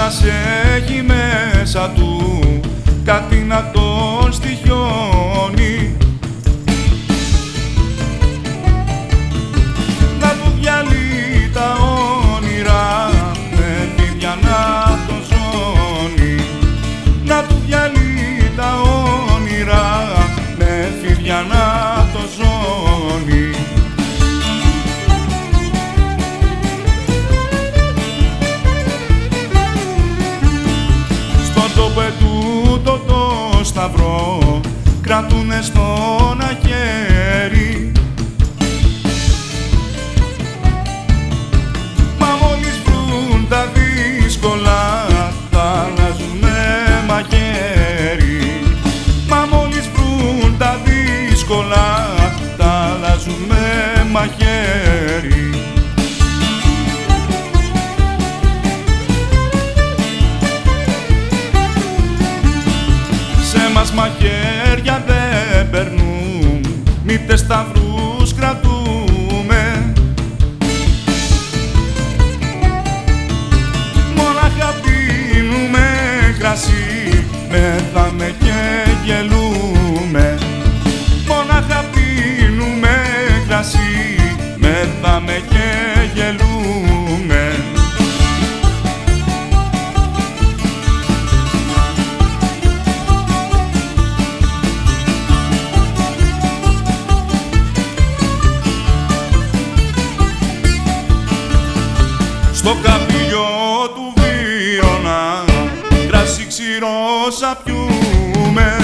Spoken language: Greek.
καθένας έχει μέσα του κάτι να τον στοιχιώνει, να του διαλύει τα όνειρα με φίδια να τον ζώνει, να του διαλύει τα όνειρα με φίδια να τον ζώνει. Τούτο το σταυρό κρατούνε στον αχέρι, μα μόλις βρουν τα δύσκολα τα αλλάζουν με μαχαίρι, μα μόλις βρουν τα δύσκολα τα αλλάζουν με μαχαίρι. Μας μαχαίρια δεν περνούν, μήπτες σταυρούς κρατούμε, μόναχα πίνουμε κρασί, μεθάμε και γελούμε, μόναχα πίνουμε κρασί, μεθάμε και γελούμε. Στο καπηλιό του βίωνα κρασί ξηρό σα πιούμε,